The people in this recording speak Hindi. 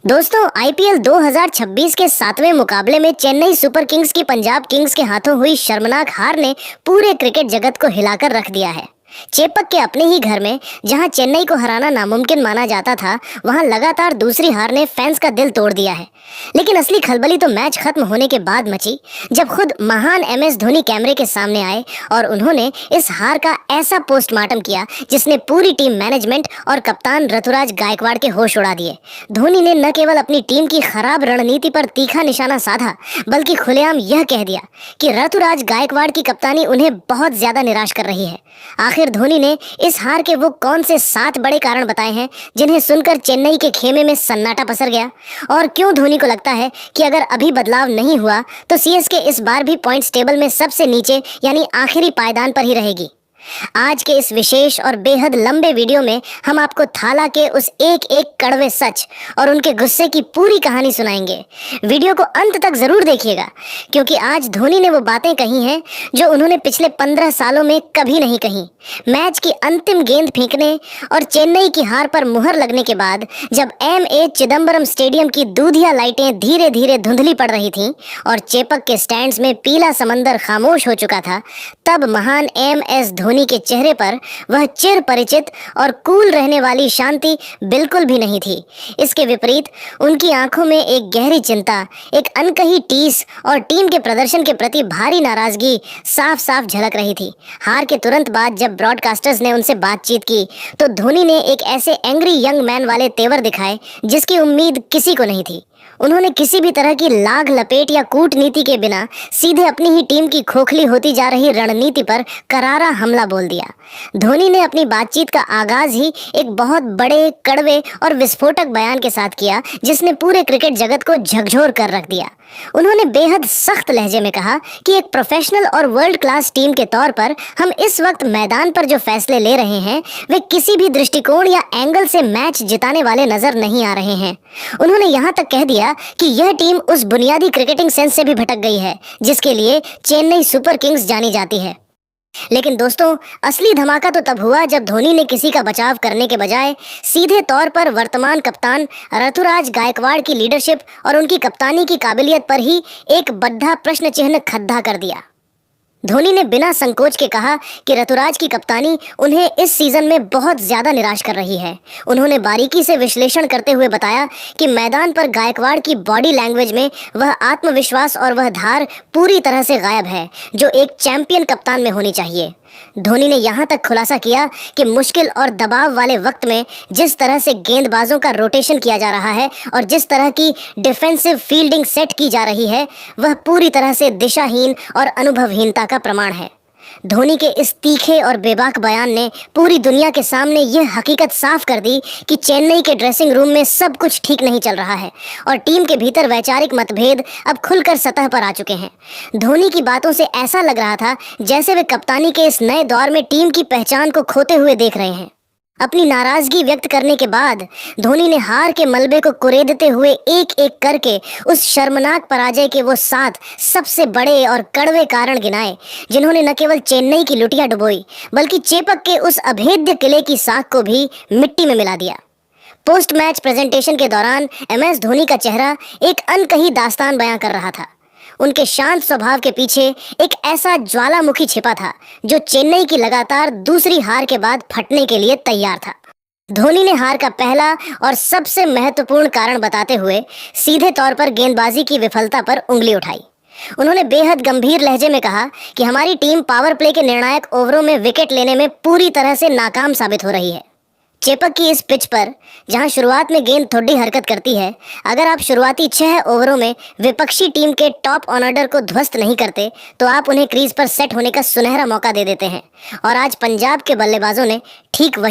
दोस्तों आईपीएल 2026 के 7वें मुकाबले में चेन्नई सुपर किंग्स की पंजाब किंग्स के हाथों हुई शर्मनाक हार ने पूरे क्रिकेट जगत को हिलाकर रख दिया है। चेपक के अपने ही घर में जहां चेन्नई को हराना नामुमकिन माना जाता था, वहां लगातार दूसरी हार ने फैंस का दिल तोड़ दिया है। लेकिन असली खलबली तो मैच खत्म होने के बाद मची, जब खुद महान एमएस धोनी कैमरे के सामने आए और उन्होंने इस हार का ऐसा पोस्टमार्टम किया जिसने पूरी टीम मैनेजमेंट और कप्तान ऋतुराज गायकवाड़ के होश उड़ा दिए। धोनी ने न केवल अपनी टीम की खराब रणनीति पर तीखा निशाना साधा, बल्कि खुलेआम यह कह दिया कि ऋतुराज गायकवाड़ की कप्तानी उन्हें बहुत ज्यादा निराश कर रही है। आखिर धोनी ने इस हार के वो कौन से 7 बड़े कारण बताए हैं जिन्हें सुनकर चेन्नई के खेमे में सन्नाटा पसर गया, और क्यों धोनी को लगता है कि अगर अभी बदलाव नहीं हुआ तो सीएसके इस बार भी पॉइंट्स टेबल में सबसे नीचे यानी आखिरी पायदान पर ही रहेगी। आज के इस विशेष और बेहद लंबे वीडियो में हम आपको थाला के उस एक एक कड़वे सच और उनके गुस्से की पूरी कहानी सुनाएंगे। वीडियो को अंत तक जरूर देखिएगा, क्योंकि आज धोनी ने वो बातें कही हैं जो उन्होंने पिछले 15 सालों में कभी नहीं कही। मैच की अंतिम गेंद फेंकने और चेन्नई की हार पर मुहर लगने के बाद जब एमए चिदम्बरम स्टेडियम की दूधिया लाइटें धीरे धीरे धुंधली पड़ रही थीं और चेपक के स्टैंड्स में पीला समंदर खामोश हो चुका था, तब महान एमएस धोनी के चेहरे पर वह चिर परिचित और कूल रहने वाली शांति बिल्कुल भी नहीं थी। इसके विपरीत उनकी आंखों में एक गहरी चिंता, एक अनकही टीस और टीम के प्रदर्शन के प्रति भारी नाराजगी साफ साफ झलक रही थी। हार के तुरंत बाद जब ब्रॉडकास्टर्स ने उनसे बातचीत की तो धोनी ने एक ऐसे एंग्री यंग मैन वाले तेवर दिखाए जिसकी उम्मीद किसी को नहीं थी। उन्होंने किसी भी तरह की लाग लपेट या कूटनीति के बिना सीधे अपनी ही टीम की खोखली होती जा रही रणनीति पर करारा हमला बोल दिया। धोनी ने अपनी बातचीत का आगाज ही एक बहुत बड़े, कड़वे और विस्फोटक बयान के साथ किया जिसने पूरे क्रिकेट जगत को झकझोर कर रख दिया। उन्होंने बेहद सख्त लहजे में कहा कि एक प्रोफेशनल और वर्ल्ड क्लास टीम के तौर पर हम इस वक्त मैदान पर जो फैसले ले रहे हैं वे किसी भी दृष्टिकोण या एंगल से मैच जिताने वाले नजर नहीं आ रहे हैं। उन्होंने यहाँ तक कह दिया कि यह टीम उस बुनियादी क्रिकेटिंग सेंस से भी भटक गई है जिसके लिए चेन्नई सुपर किंग्स जानी जाती है। लेकिन दोस्तों, असली धमाका तो तब हुआ जब धोनी ने किसी का बचाव करने के बजाय सीधे तौर पर वर्तमान कप्तान ऋतुराज गायकवाड़ की लीडरशिप और उनकी कप्तानी की काबिलियत पर ही एक बड़ा प्रश्न चिन्ह खड़ा कर दिया। धोनी ने बिना संकोच के कहा कि ऋतुराज की कप्तानी उन्हें इस सीजन में बहुत ज्यादा निराश कर रही है। उन्होंने बारीकी से विश्लेषण करते हुए बताया कि मैदान पर गायकवाड़ की बॉडी लैंग्वेज में वह आत्मविश्वास और वह धार पूरी तरह से गायब है जो एक चैंपियन कप्तान में होनी चाहिए। धोनी ने यहाँ तक खुलासा किया कि मुश्किल और दबाव वाले वक्त में जिस तरह से गेंदबाजों का रोटेशन किया जा रहा है और जिस तरह की डिफेंसिव फील्डिंग सेट की जा रही है, वह पूरी तरह से दिशाहीन और अनुभवहीनता का प्रमाण है। धोनी के इस तीखे और बेबाक बयान ने पूरी दुनिया के सामने यह हकीकत साफ कर दी कि चेन्नई के ड्रेसिंग रूम में सब कुछ ठीक नहीं चल रहा है और टीम के भीतर वैचारिक मतभेद अब खुलकर सतह पर आ चुके हैं। धोनी की बातों से ऐसा लग रहा था जैसे वे कप्तानी के इस नए दौर में टीम की पहचान को खोते हुए देख रहे हैं। अपनी नाराजगी व्यक्त करने के बाद धोनी ने हार के मलबे को कुरेदते हुए एक एक करके उस शर्मनाक पराजय के वो 7 सबसे बड़े और कड़वे कारण गिनाए जिन्होंने न केवल चेन्नई की लुटिया डुबोई बल्कि चेपक के उस अभेद्य किले की साख को भी मिट्टी में मिला दिया। पोस्ट मैच प्रेजेंटेशन के दौरान एमएस धोनी का चेहरा एक अनकही दास्तान बयां कर रहा था। उनके शांत स्वभाव के पीछे एक ऐसा ज्वालामुखी छिपा था जो चेन्नई की लगातार दूसरी हार के बाद फटने के लिए तैयार था। धोनी ने हार का पहला और सबसे महत्वपूर्ण कारण बताते हुए सीधे तौर पर गेंदबाजी की विफलता पर उंगली उठाई। उन्होंने बेहद गंभीर लहजे में कहा कि हमारी टीम पावर प्ले के निर्णायक ओवरों में विकेट लेने में पूरी तरह से नाकाम साबित हो रही है। चेपक की इस पिच पर जहां शुरुआत में गेंद थोड़ी हरकत करती है, अगर आप शुरुआती 6 ओवरों में विपक्षी टीम के टॉप ऑर्डर को ध्वस्त नहीं करते तो आप उन्हें क्रीज पर सेट होने का सुनहरा मौका दे देते हैं, और आज पंजाब के बल्लेबाजों ने ठीक वही